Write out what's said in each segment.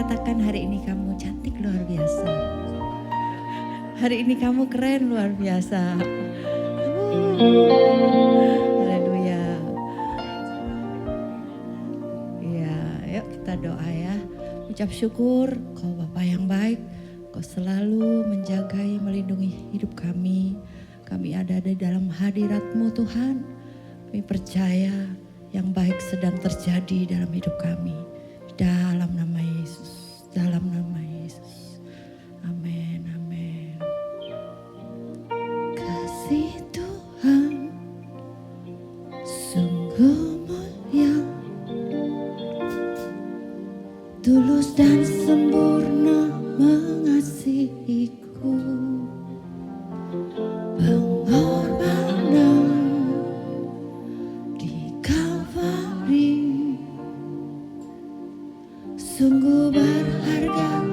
katakan hari ini kamu cantik luar biasa. Hari ini kamu keren luar biasa. Haleluya. Ya, yuk kita doa ya. Ucap syukur Kau Bapa yang baik. Kau selalu menjagai, melindungi hidup kami. Kami ada di dalam hadirat-Mu Tuhan. Kami percaya yang baik sedang terjadi dalam hidup kami. Dalam nama Yesus. Dalam nama Yesus. Amin, amin. Kasih Tuhan sungguh mulia, tulus dan sempurna mengasihiku. Pengorbanan di Kalvari sungguh berharga,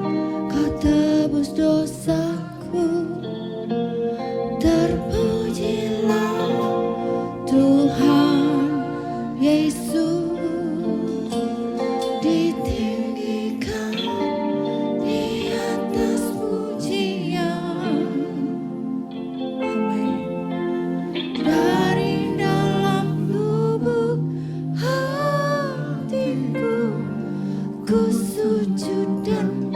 Kau tebus dosaku. Terpujilah Tuhan Yesus, ditinggikan di atas pujian. Amin. Dari dalam lubuk hatiku ku sujud dan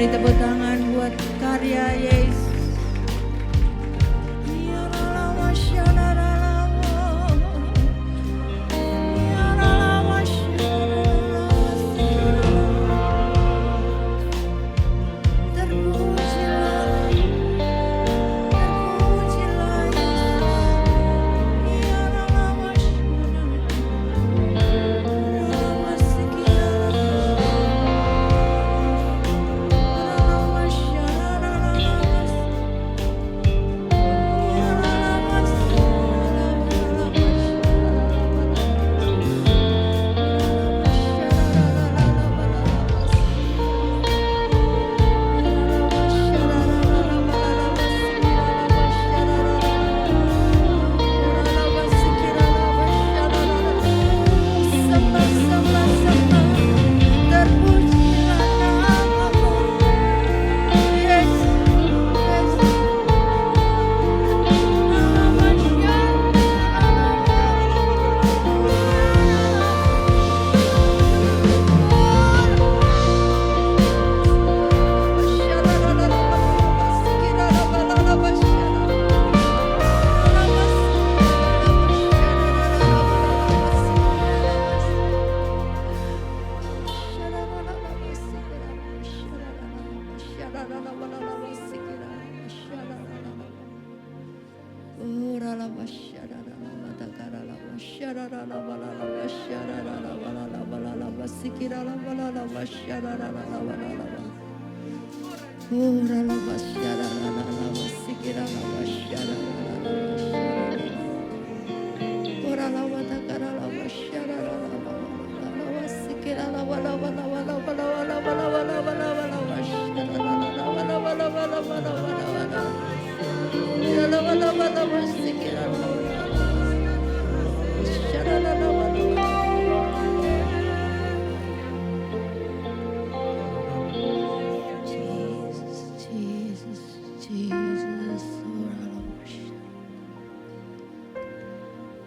tepuk tangan buat karya Yesus.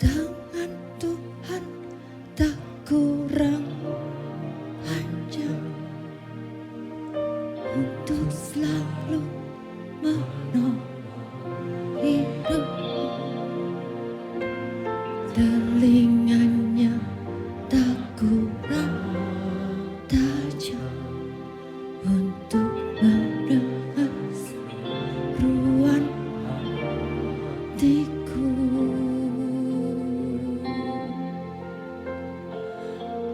Tangan Tuhan tak kurang panjang untuk selalu menolong hidup. Telinganya tak kurang tajam untuk mendengar seruan hatiku.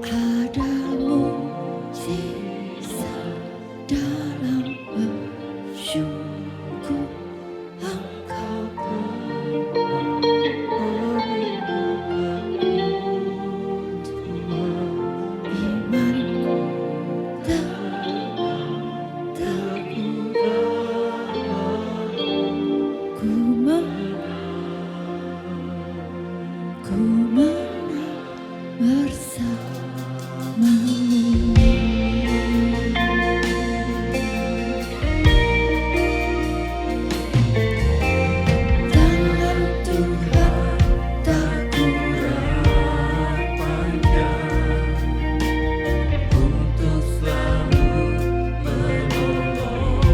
Ada mukjizat dalam bersyukur Engkau imanku tak ku menang bersamamu. Tangan Tuhan tak kurang panjang untuk selalu menolong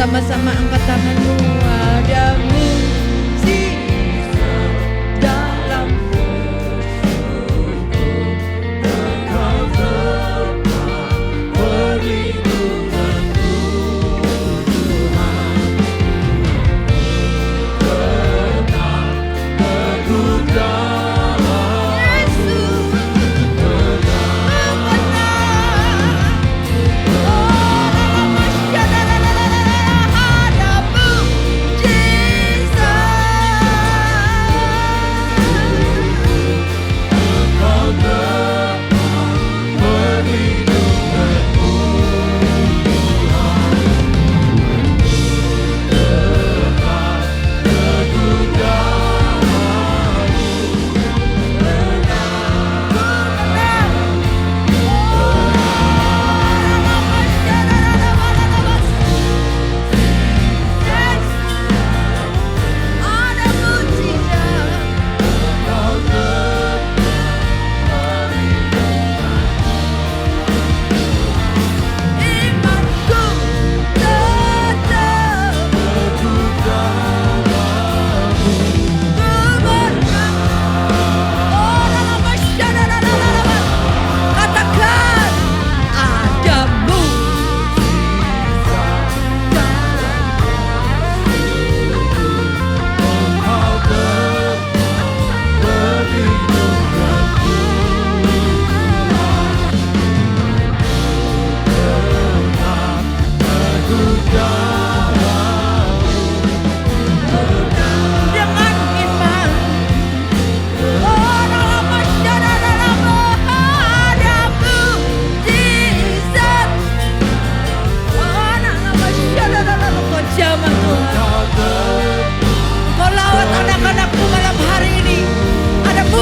Sama-sama angkat tanganmu. Ada mujizat dalam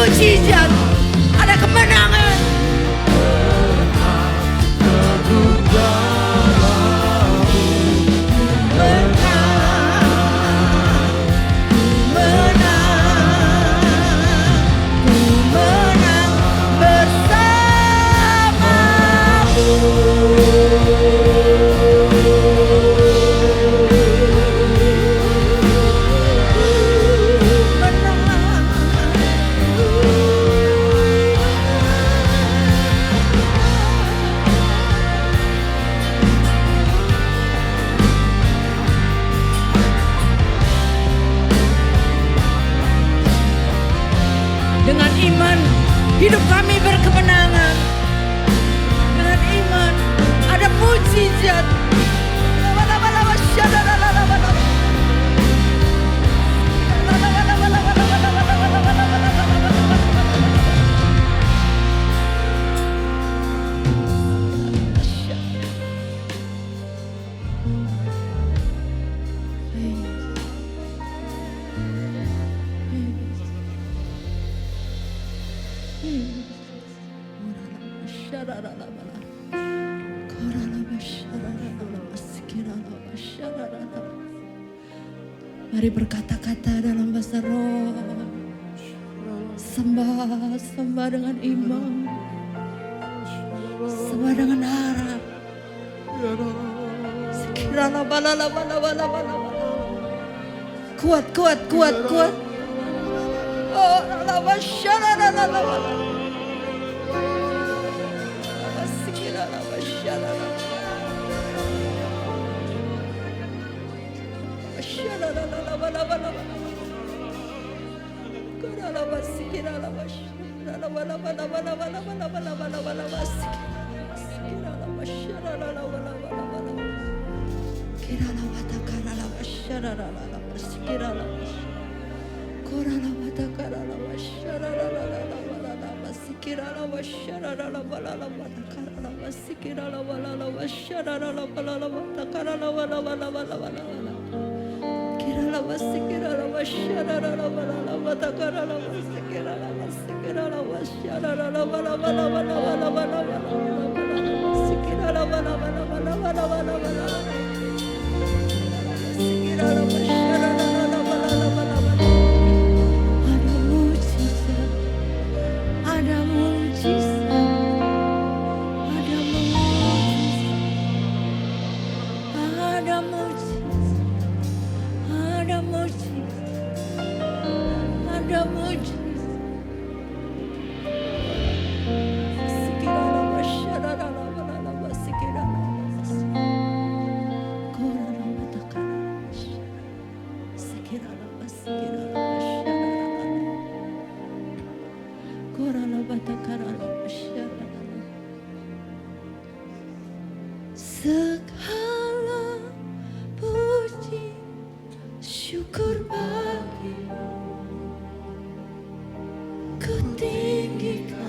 mujizat, ada kemenangan. Dengan iman hidup kami berkemenangan. Dengan iman ada mujizat. Mari berkata-kata dalam bahasa roh. Sembah, sembah dengan iman. Sembah dengan harap. Sekiranya kuat, kuat, kuat, kuat. Oh, ada mujizat. Segala puji syukur bagimu, ku tinggikan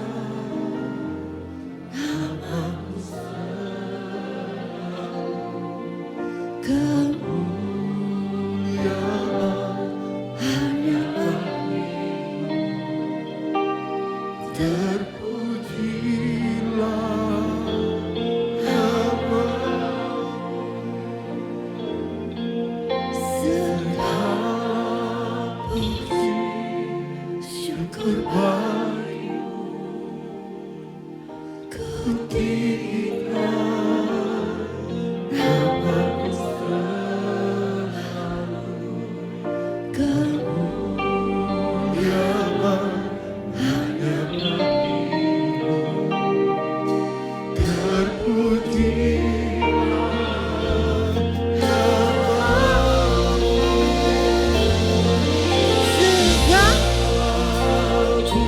namamu selalu. Kemuliaan hanya bagimu, terpujilah namamu. Segala puji syukur bagimu, ku tinggikan namamu selalu. Kemuliaan hanya bagimu, terpujilah namamu. Segala puji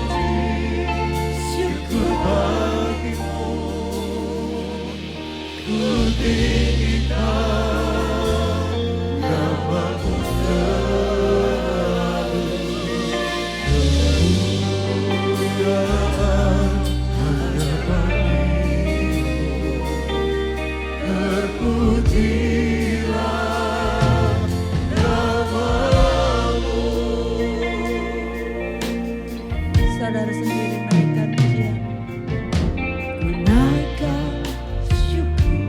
syukur bagimu, ku tinggikan namamu selalu. Kemuliaan hanya bagimu, terpujilah namamu. Saudara sendiri naikkan pujian, ku naikkan syukur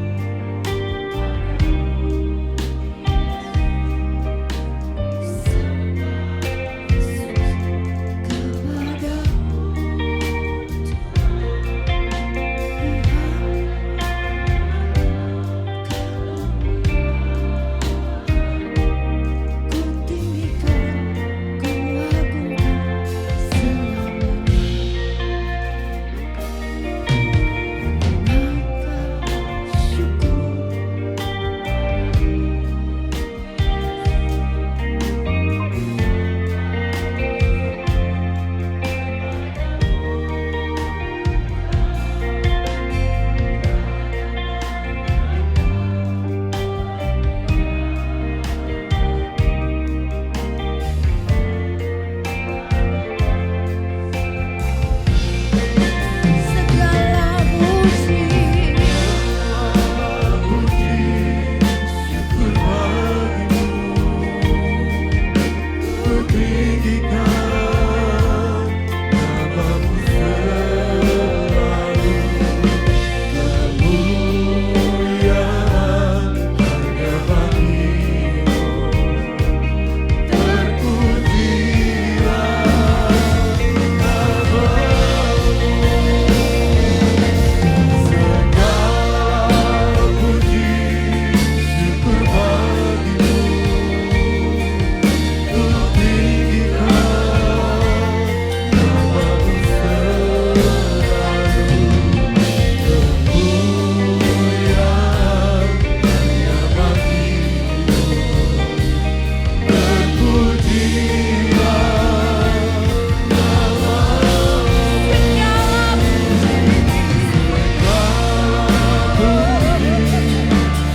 ku tinggikan, ku agungkan selamanya. Naikkan syukur segala puji syukur bagimu, ku tinggikan namamu selalu. Kemuliaan hanya bagimu, terpujilah namamu. Segala puji syukur bagimu, ku tinggikan namamu selalu. Kemuliaan hanya bagimu, terpujilah namamu.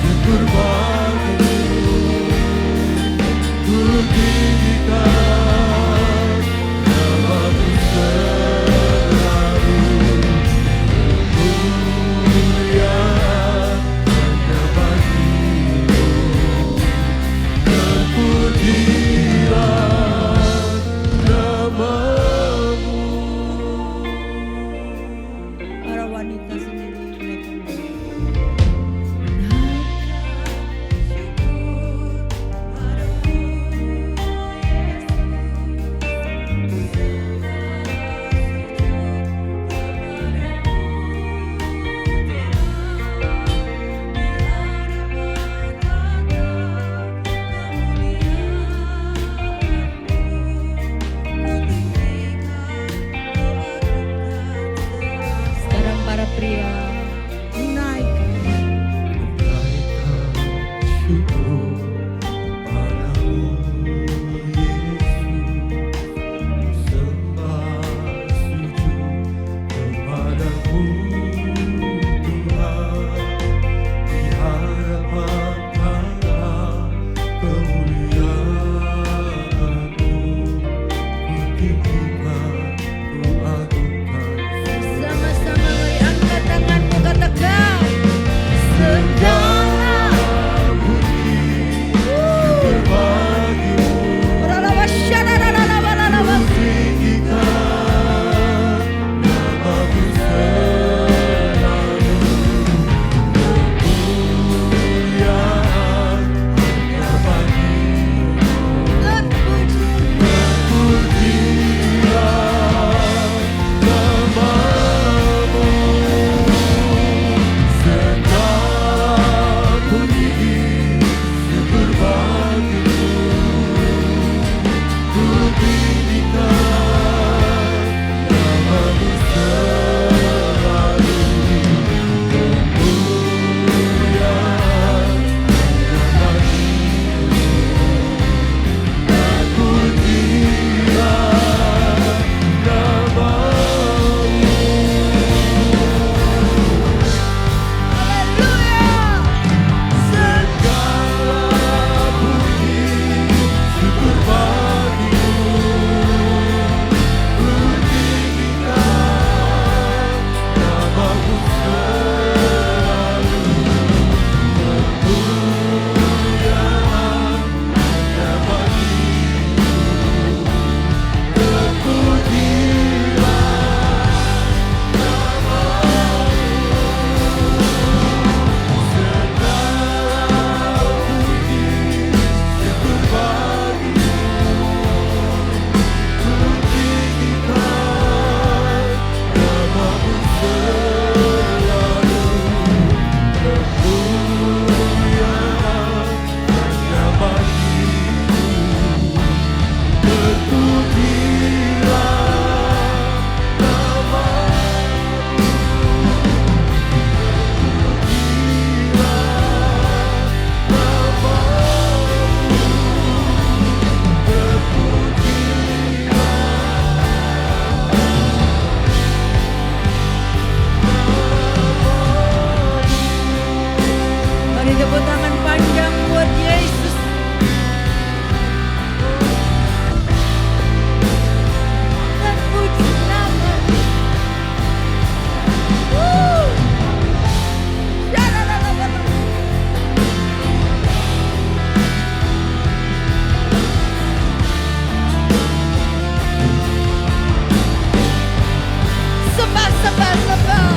Syukur bagimu, ku tinggikan namamu selalu. Kemuliaan hanya bagimu, terpujilah namamu. Para wanita sendiri naikkan sekarang para pria Tepuk tangan panjang buat Yesus. Dan puji nama. Sembah, sembah, sembah.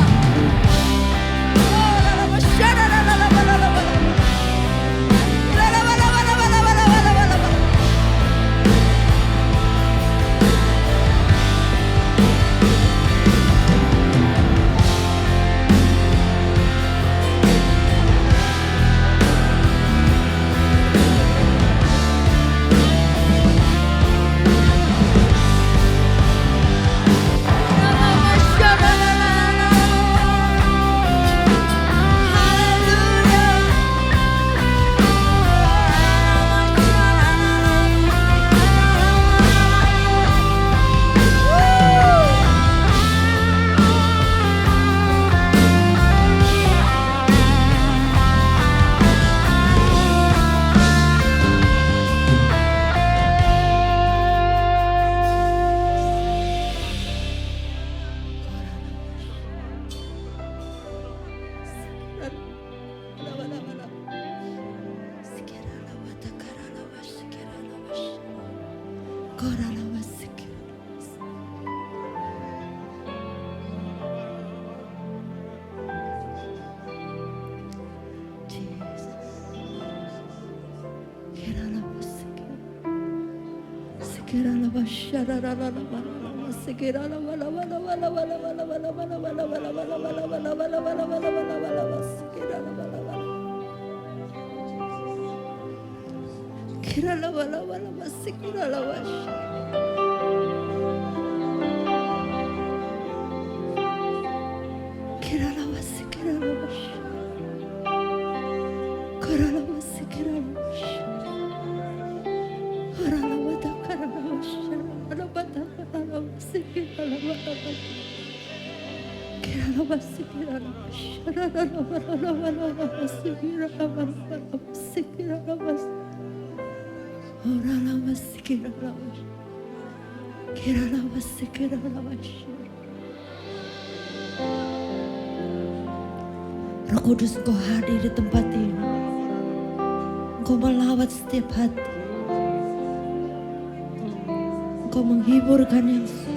Roh Kudus, Engkau hadir di tempat ini. Engkau melawat setiap hati. Engkau menghiburkan yang susah.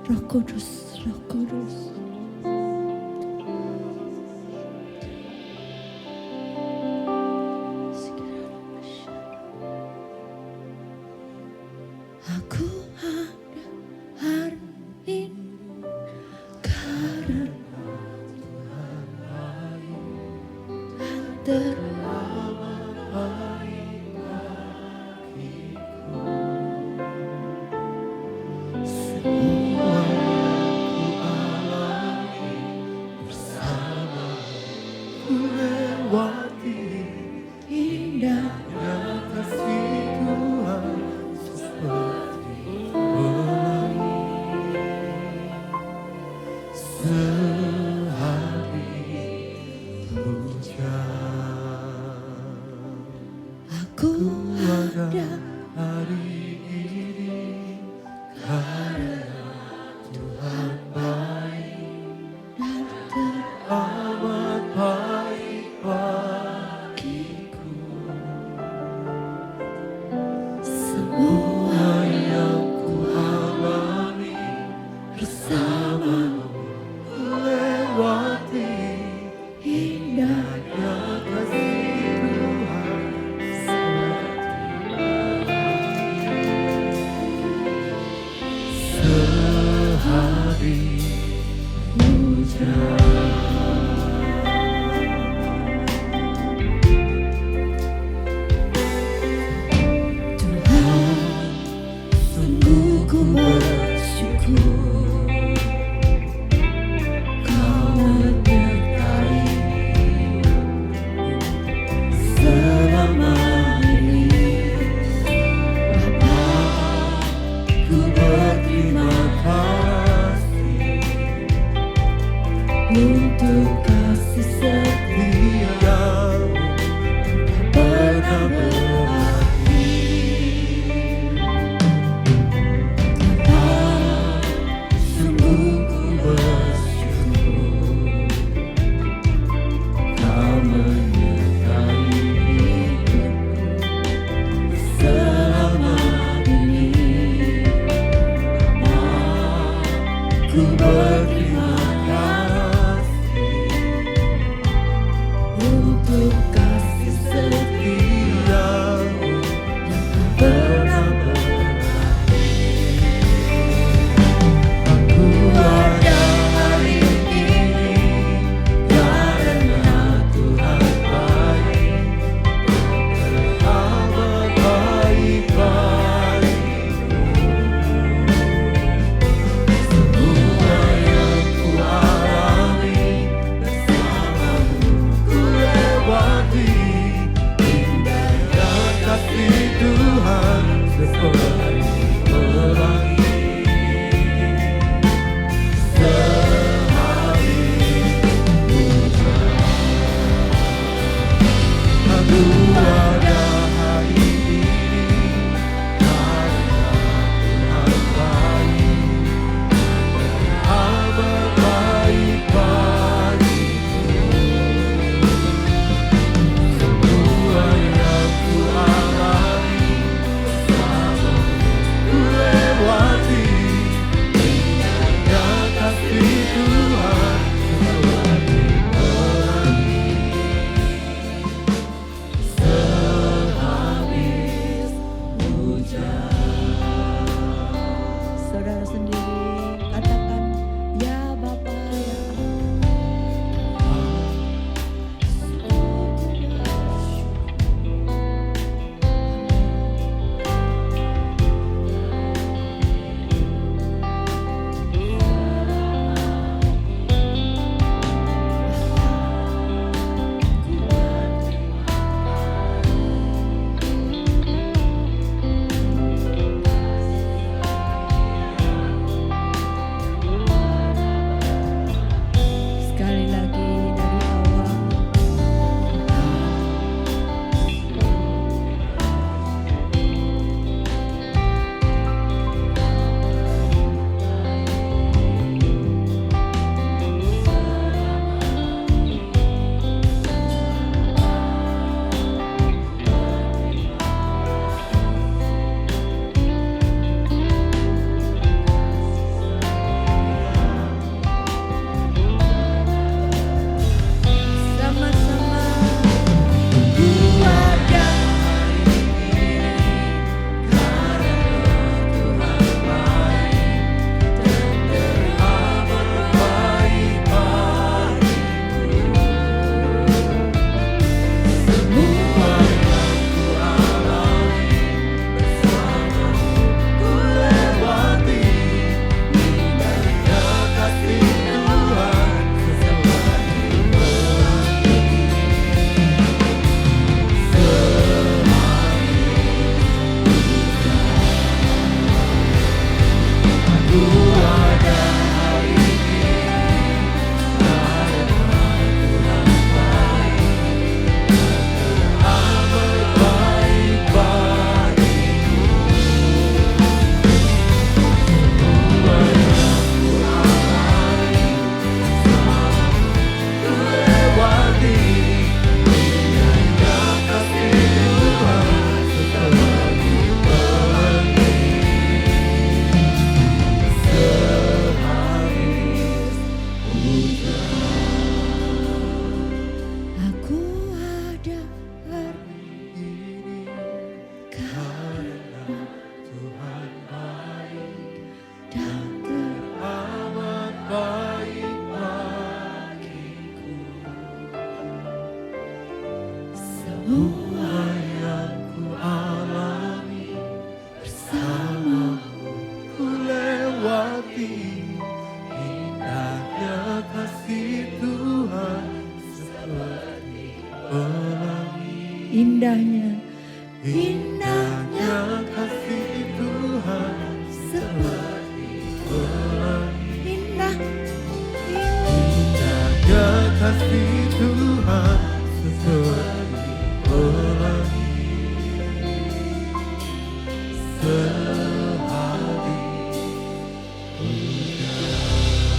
Roh Kudus, Roh Kudus. Aku ada hari ini karena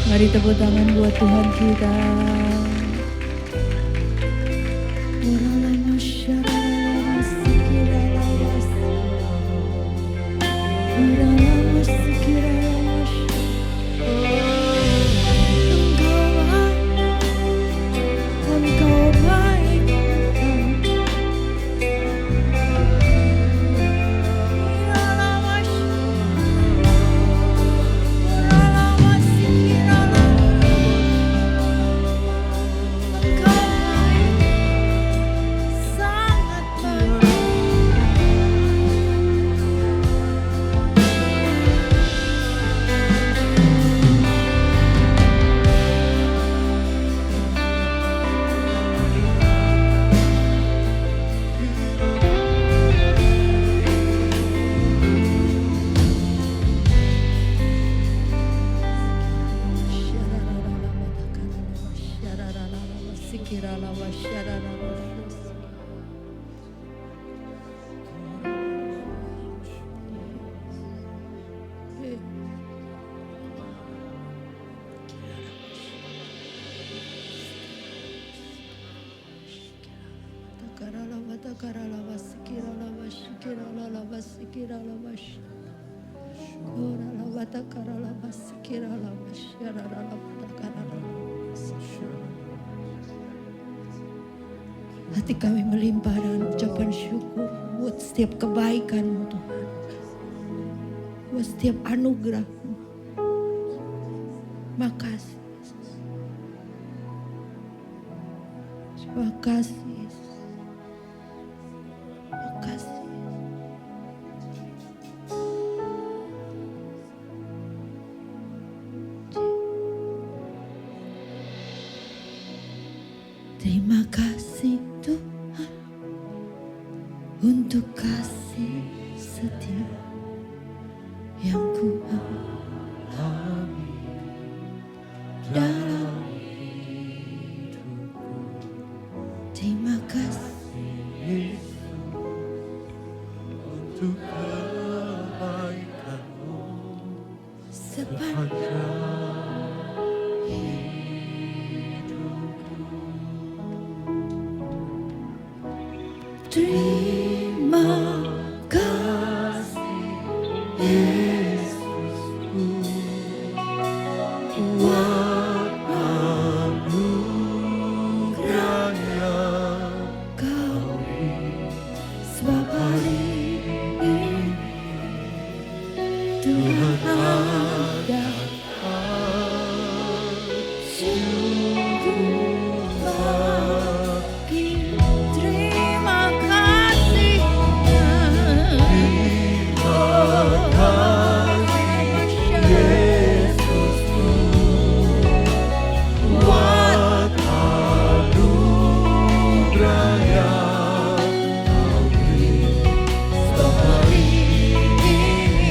Mari tepuk tangan buat Tuhan kita. Hati kami melimpah dengan ucapan syukur buat setiap kebaikan-Mu Tuhan, buat setiap anugerah-Mu. Makasih Yesus. Makasih Yesus. Makasih. Terima kasih Tuhan untuk kasih setia yang Ku alami dalam hidupku. Terima kasih Yesus untuk kebaikan-Mu sepanjang terima kasih Yesusku buat anugerah-Nya Kau beri, sebab hari ini Tuhan ada sungguh bagi. Terima kasih Yesusku buat anugerah-Nya Kau beri, sebab hari ini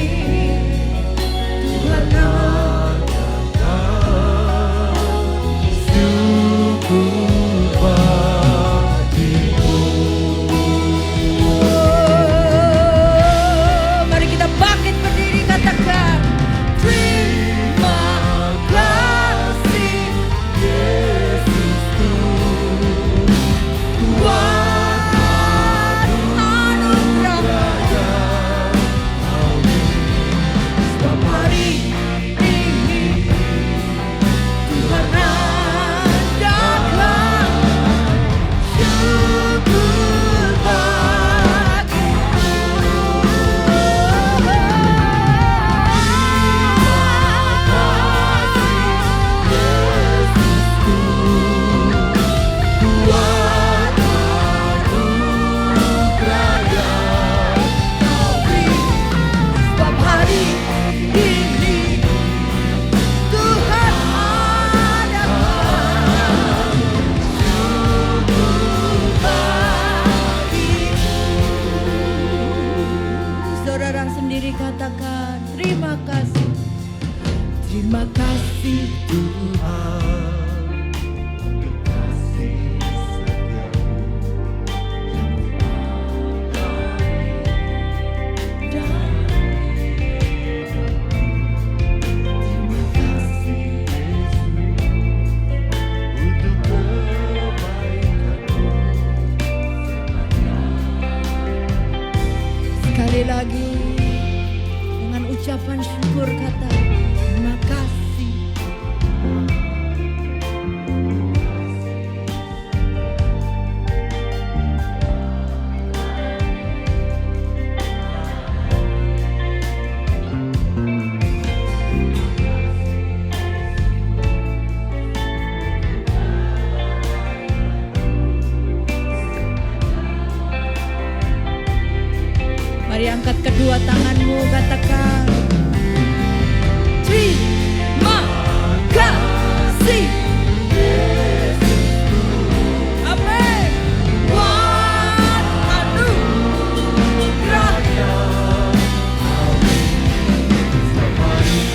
Tuhan adakan syukur bagimu. Mari kita bangkit berdiri, katakan terima kasih Yesusku buat anugerah-Nya Kau beri, sebab hari ini Tuhan adakan syukur Saudara sendiri katakan terima kasih. Terima kasih Tuhan untuk kasih setiamu. Terima kasih ucapan syukur kata terima kasih. Mari angkat kedua tanganmu, katakan terima kasih. Amin. Buat anugerahnya. Tuhan hanya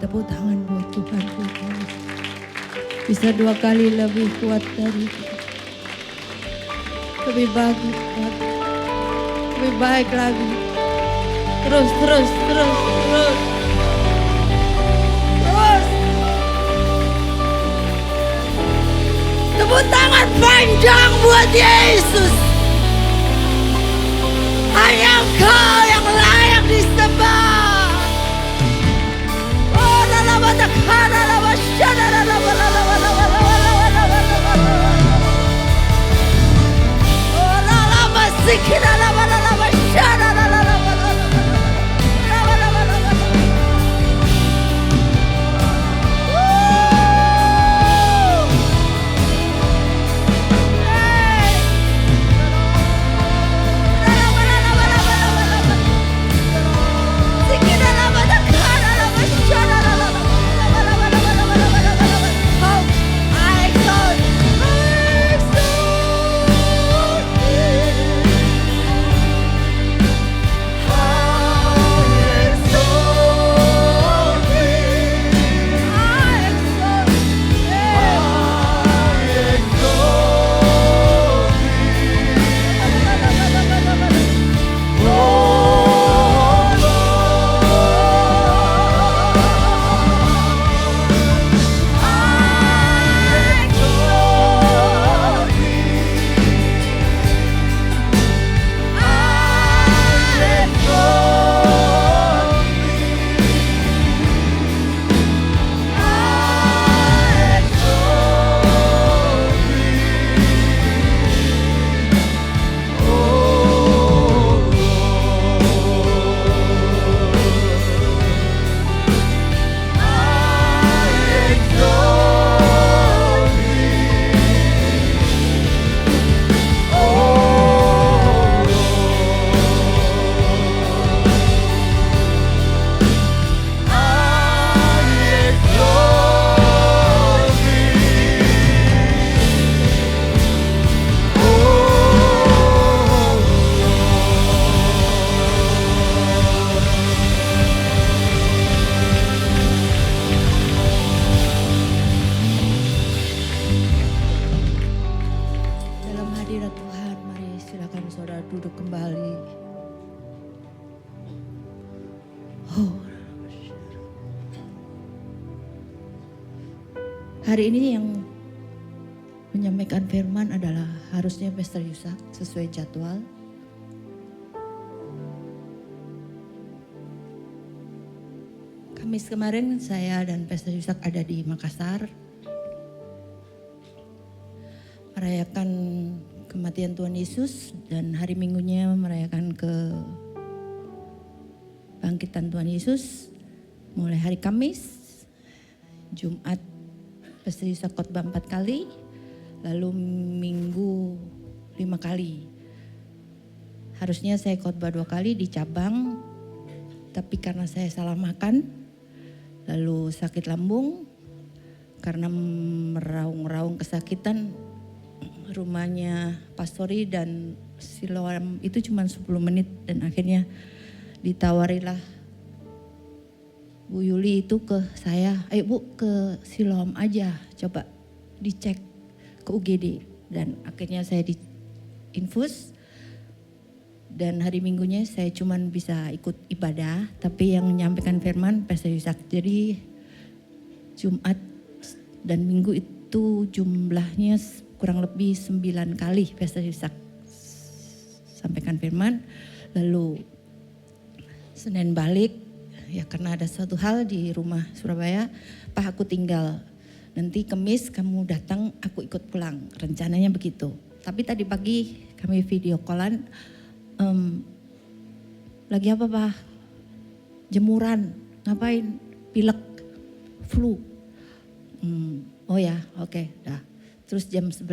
Tepuk tangan buat Tuhan kita. Bisa 2 kali lebih kuat dari itu. Lebih bagus lagi. Lebih baik lagi. Terus. Terus. Tepuk tangan panjang buat Yesus. Hanya Engkau yang layak disembah. Oh, lama takana lama syada lama. Oh, lama sikina lama syada lama. Hari ini yang menyampaikan firman adalah harusnya Pastor Yusak sesuai jadwal. Kamis kemarin saya dan Pastor Yusak ada di Makassar merayakan kematian Tuhan Yesus dan hari Minggunya merayakan kebangkitan Tuhan Yesus. Mulai hari Kamis, Jumat Pastor Yusak khotbah 4 kali, lalu Minggu 5 kali. Harusnya saya khotbah 2 kali di cabang, tapi karena saya salah makan, lalu sakit lambung, karena meraung-raung kesakitan, rumahnya Pastori dan Siloam itu cuma 10 menit dan akhirnya ditawarilah Bu Yuli itu ke saya, ayo Bu ke Siloam aja, coba dicek ke UGD. Dan akhirnya saya diinfus dan hari Minggunya saya cuman bisa ikut ibadah, tapi yang menyampaikan firman Pastor Yusak. Jadi Jumat dan Minggu itu jumlahnya kurang lebih 9 kali Pastor Yusak sampaikan firman. Lalu Senin balik, ya karena ada suatu hal di rumah Surabaya, Pak aku tinggal, nanti Kamis kamu datang aku ikut pulang, rencananya begitu. Tapi tadi pagi kami video callan, lagi apa Pak? Jemuran, ngapain? Pilek, flu. Oh ya, oke, dah. Terus jam 11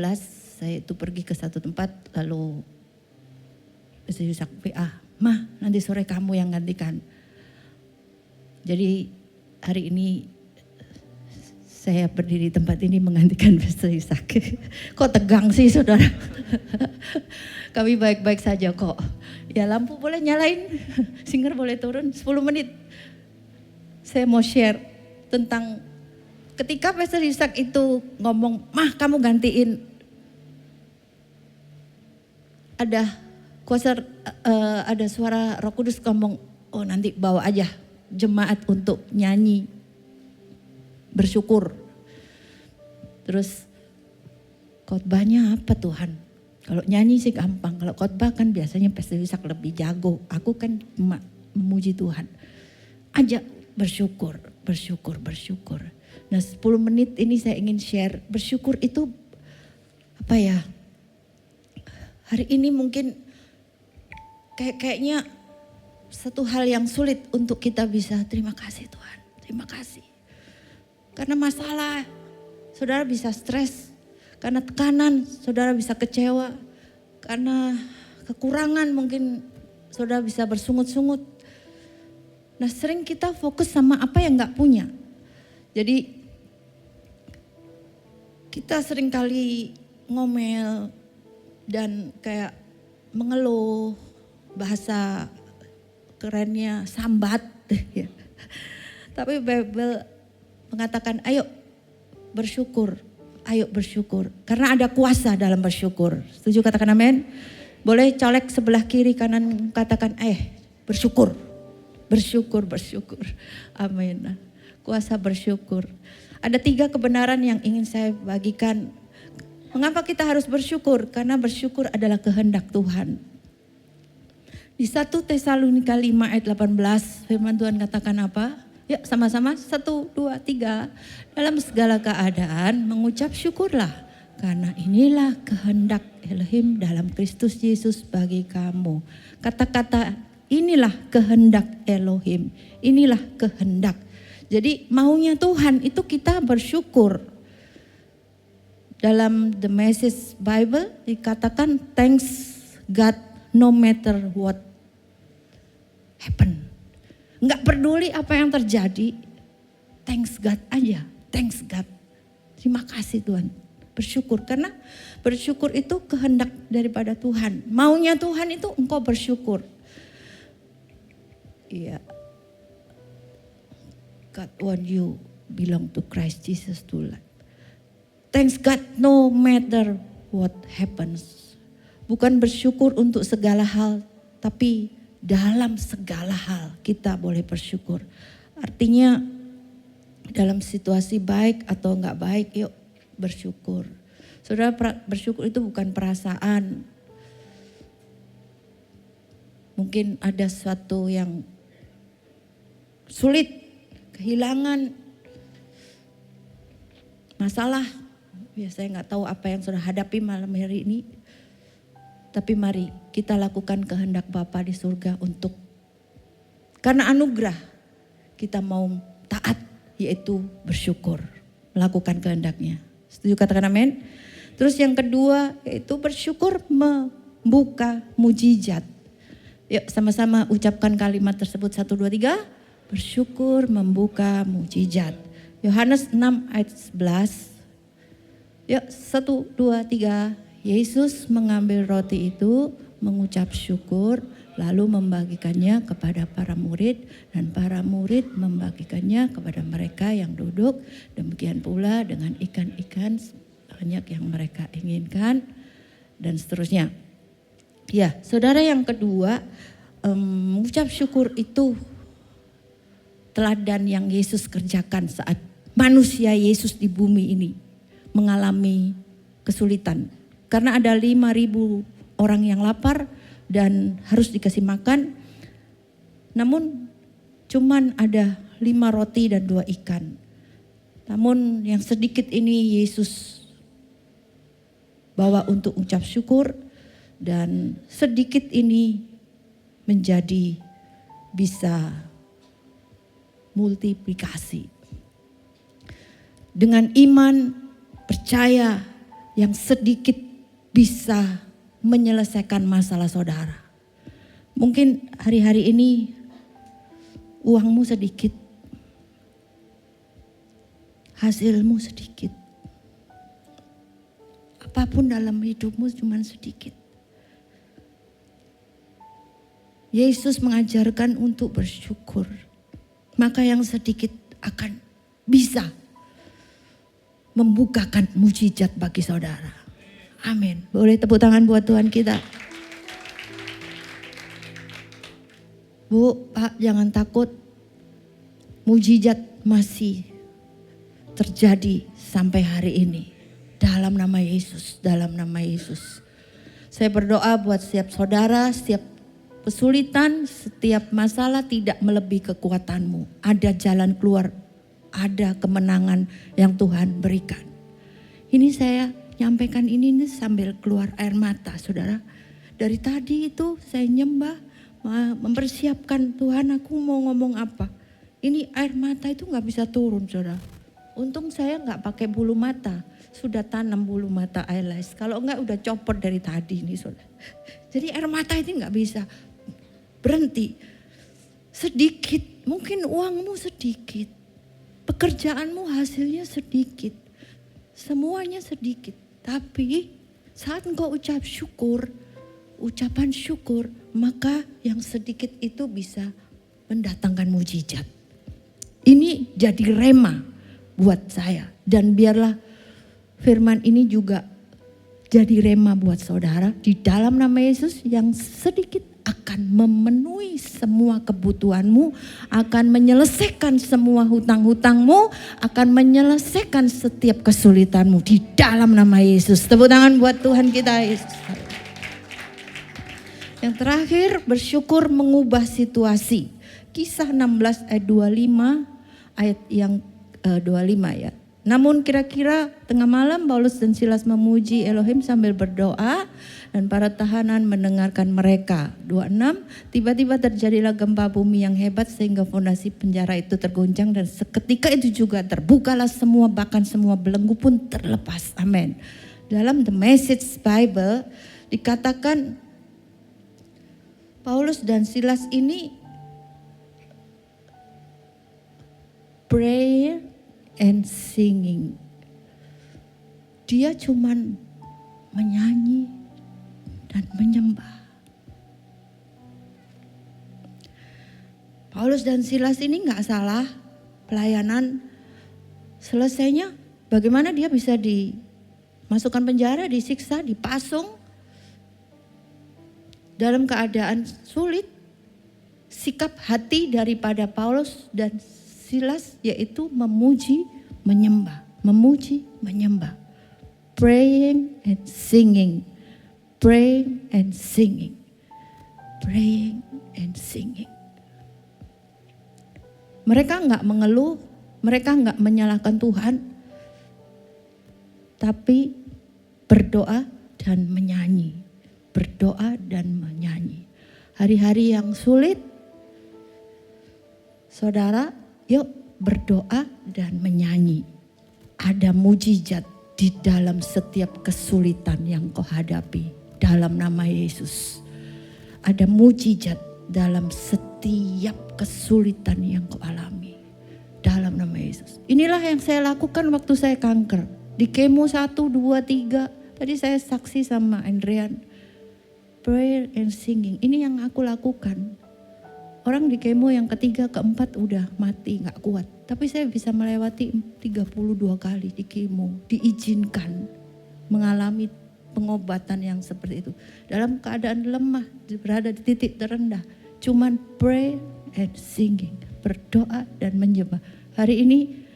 saya itu pergi ke satu tempat, lalu Pastor Yusak PA, Mah nanti sore kamu yang gantikan. Jadi hari ini saya berdiri di tempat ini menggantikan Pastor Yusak. Kok tegang sih saudara? Kami baik-baik saja kok. Ya lampu boleh nyalain, singer boleh turun 10 menit. Saya mau share tentang ketika Pastor Ishak itu ngomong, "Mah, kamu gantiin." Ada kuasa, ada suara Roh Kudus ngomong, "Oh, nanti bawa aja jemaat untuk nyanyi bersyukur." Terus khotbahnya apa Tuhan? Kalau nyanyi sih gampang, kalau khotbah kan biasanya Pastor Ishak lebih jago. Aku kan cuma memuji Tuhan. Ajak bersyukur, bersyukur, bersyukur. Nah 10 menit ini saya ingin share, bersyukur itu apa ya? Hari ini mungkin kayaknya satu hal yang sulit untuk kita bisa terima kasih Tuhan, terima kasih. Karena masalah, saudara bisa stres. Karena tekanan, saudara bisa kecewa. Karena kekurangan mungkin saudara bisa bersungut-sungut. Nah sering kita fokus sama apa yang gak punya. Jadi kita sering kali ngomel dan kayak mengeluh, bahasa kerennya sambat. Tapi Bible mengatakan ayo bersyukur. Ayo bersyukur, karena ada kuasa dalam bersyukur. Setuju, katakan amin. Boleh colek sebelah kiri kanan, katakan bersyukur, bersyukur, bersyukur. Amin. Kuasa bersyukur. Ada 3 kebenaran yang ingin saya bagikan. Mengapa kita harus bersyukur? Karena bersyukur adalah kehendak Tuhan. Di 1 Tesalonika 5 ayat 18 firman Tuhan katakan apa? Yuk sama-sama 1, 2, 3. Dalam segala keadaan mengucap syukurlah. Karena inilah kehendak Elohim dalam Kristus Yesus bagi kamu. Kata-kata inilah kehendak Elohim. Inilah kehendak. Jadi maunya Tuhan itu kita bersyukur. Dalam The Message Bible dikatakan thanks God no matter what happen. Enggak peduli apa yang terjadi, thanks God aja, thanks God. Terima kasih Tuhan, bersyukur. Karena bersyukur itu kehendak daripada Tuhan. Maunya Tuhan itu engkau bersyukur. Iya. God want you belong to Christ Jesus to life. Thanks God no matter what happens. Bukan bersyukur untuk segala hal, tapi dalam segala hal kita boleh bersyukur. Artinya dalam situasi baik atau enggak baik, yuk bersyukur. Saudara, bersyukur itu bukan perasaan. Mungkin ada sesuatu yang sulit, kehilangan, masalah. Ya saya enggak tahu apa yang saudara hadapi malam hari ini. Tapi mari kita lakukan kehendak Bapa di surga untuk, karena anugerah kita mau taat, yaitu bersyukur, melakukan kehendaknya. Setuju, katakan amin. Terus yang kedua yaitu bersyukur membuka mujizat. Yuk sama-sama ucapkan kalimat tersebut 1, 2, 3. Bersyukur membuka mujizat. Yohanes 6 ayat 11. Yuk 1, 2, 3. Yesus mengambil roti itu, mengucap syukur, lalu membagikannya kepada para murid, dan para murid membagikannya kepada mereka yang duduk. Demikian pula dengan ikan-ikan banyak yang mereka inginkan, dan seterusnya. Ya, saudara, yang kedua, mengucap syukur itu teladan yang Yesus kerjakan saat manusia Yesus di bumi ini mengalami kesulitan. Karena ada 5.000 orang yang lapar dan harus dikasih makan. Namun cuman ada 5 roti dan 2 ikan. Namun yang sedikit ini Yesus bawa untuk ucap syukur. Dan sedikit ini menjadi bisa multiplikasi. Dengan iman, percaya yang sedikit bisa menyelesaikan masalah saudara. Mungkin hari-hari ini uangmu sedikit, hasilmu sedikit, apapun dalam hidupmu cuma sedikit. Yesus mengajarkan untuk bersyukur, maka yang sedikit akan bisa membukakan mujizat bagi saudara. Amin. Boleh tepuk tangan buat Tuhan kita. Bu, Pak, jangan takut. Mujizat masih terjadi sampai hari ini. Dalam nama Yesus, dalam nama Yesus. Saya berdoa buat setiap saudara, setiap kesulitan, setiap masalah tidak melebihi kekuatanmu. Ada jalan keluar, ada kemenangan yang Tuhan berikan. Ini saya nyampaikan ini sambil keluar air mata, saudara. Dari tadi itu saya nyembah, mempersiapkan Tuhan aku mau ngomong apa. Ini air mata itu gak bisa turun, saudara. Untung saya gak pakai bulu mata, sudah tanam bulu mata eyelash. Kalau enggak udah copot dari tadi nih, saudara. Jadi air mata itu gak bisa berhenti. Sedikit, mungkin uangmu sedikit, pekerjaanmu hasilnya sedikit, semuanya sedikit. Tapi saat engkau ucap syukur, ucapan syukur, maka yang sedikit itu bisa mendatangkan mujizat. Ini jadi rema buat saya. Dan biarlah firman ini juga jadi rema buat saudara. Di dalam nama Yesus yang sedikit akan memenuhi semua kebutuhanmu, akan menyelesaikan semua hutang-hutangmu, akan menyelesaikan setiap kesulitanmu di dalam nama Yesus. Tepuk tangan buat Tuhan kita Yesus. Yang terakhir, bersyukur mengubah situasi. Kisah 16 ayat 25, ayat yang 25 ya. Namun kira-kira tengah malam Paulus dan Silas memuji Elohim sambil berdoa dan para tahanan mendengarkan mereka. 26, tiba-tiba terjadilah gempa bumi yang hebat sehingga fondasi penjara itu terguncang dan seketika itu juga terbukalah semua, bahkan semua belenggu pun terlepas. Amin. Dalam The Message Bible dikatakan Paulus dan Silas ini prayer and singing. Dia cuman menyanyi dan menyembah. Paulus dan Silas ini gak salah pelayanan. Selesainya bagaimana dia bisa dimasukkan penjara, disiksa, dipasung. Dalam keadaan sulit, sikap hati daripada Paulus dan Silas yaitu memuji, menyembah, memuji, menyembah. Praying and singing, praying and singing, praying and singing. Mereka enggak mengeluh, mereka enggak menyalahkan Tuhan, tapi berdoa dan menyanyi, berdoa dan menyanyi. Hari-hari yang sulit, saudara, yuk berdoa dan menyanyi. Ada mujizat di dalam setiap kesulitan yang kau hadapi dalam nama Yesus. Ada mujizat dalam setiap kesulitan yang kau alami dalam nama Yesus. Inilah yang saya lakukan waktu saya kanker. Di kemo 1, 2, 3. Tadi saya saksi sama Andrean. Prayer and singing. Ini yang aku lakukan. Orang di kemo yang ketiga, keempat udah mati, gak kuat. Tapi saya bisa melewati 32 kali di kemo. Diizinkan mengalami pengobatan yang seperti itu. Dalam keadaan lemah, berada di titik terendah. Cuman pray and singing. Berdoa dan menyembah. Hari ini,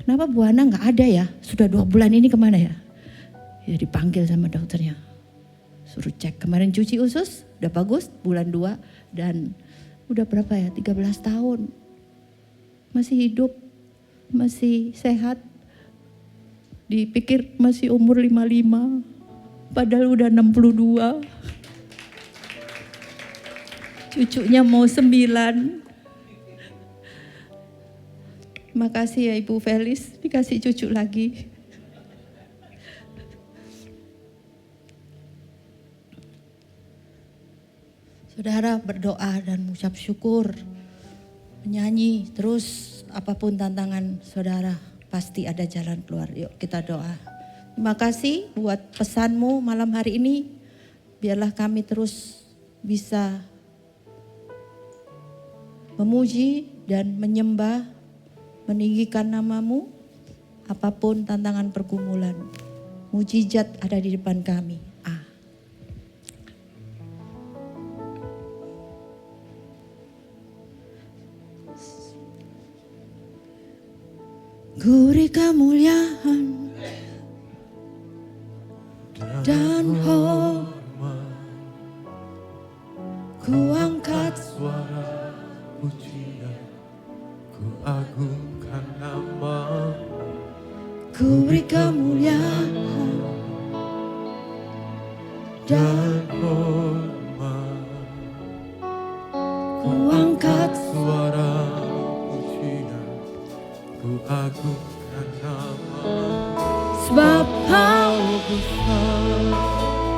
kenapa Bu Hana gak ada ya? Sudah 2 bulan ini kemana ya? Ya dipanggil sama dokternya. Suruh cek. Kemarin cuci usus, udah bagus, bulan 2. Dan udah berapa ya? 13 tahun. Masih hidup, masih sehat. Dipikir masih umur 55. Padahal udah 62. Cucunya mau 9. Makasih ya Ibu Felis, dikasih cucu lagi. Saudara berdoa dan mengucap syukur, menyanyi terus apapun tantangan saudara pasti ada jalan keluar. Yuk kita doa. Terima kasih buat pesanmu malam hari ini. Biarlah kami terus bisa memuji dan menyembah meninggikan nama-Mu, apapun tantangan pergumulan, mujizat ada di depan kami. Ku beri kemuliaan dan hormat, ku angkat suara pujian, ku agungkan nama, ku beri kemuliaan dan hormat, ku angkat suara pujian, ku agungkan nama. sebab Kau besar,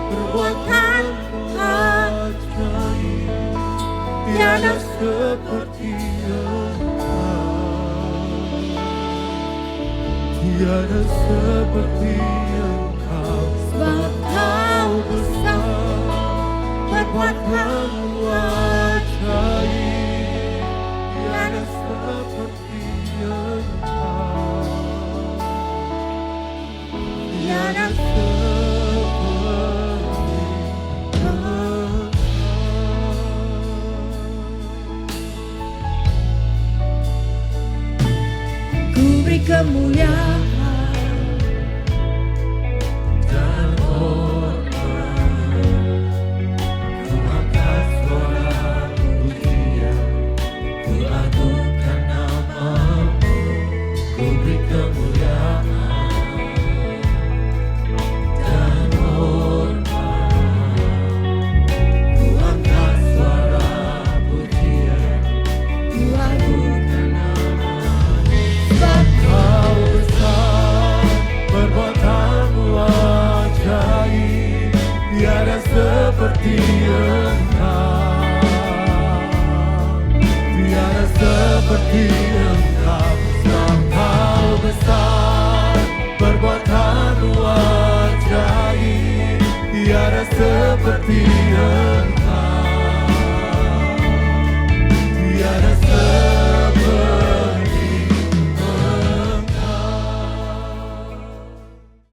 perbuatanmu ajaib, tiada seperti Engkau, tiada seperti Engkau. sebab Kau besar, Perbuatanmu ajaib, tiada seperti Engkau, tiada seperti Engkau. ku beri kemuliaan Dan hormat, ku angkat suara pujian, ku agungkan nama-Mu, ku beri kemuliaan dan hormat, ku angkat suara pujian, ku agungkan nama-Mu. sebab Kau besar, perbuatanmu ajaib, tiada seperti Engkau, tiada seperti Engkau. Sebab Kau besar, perbuatanmu ajaib, tiada seperti Engkau.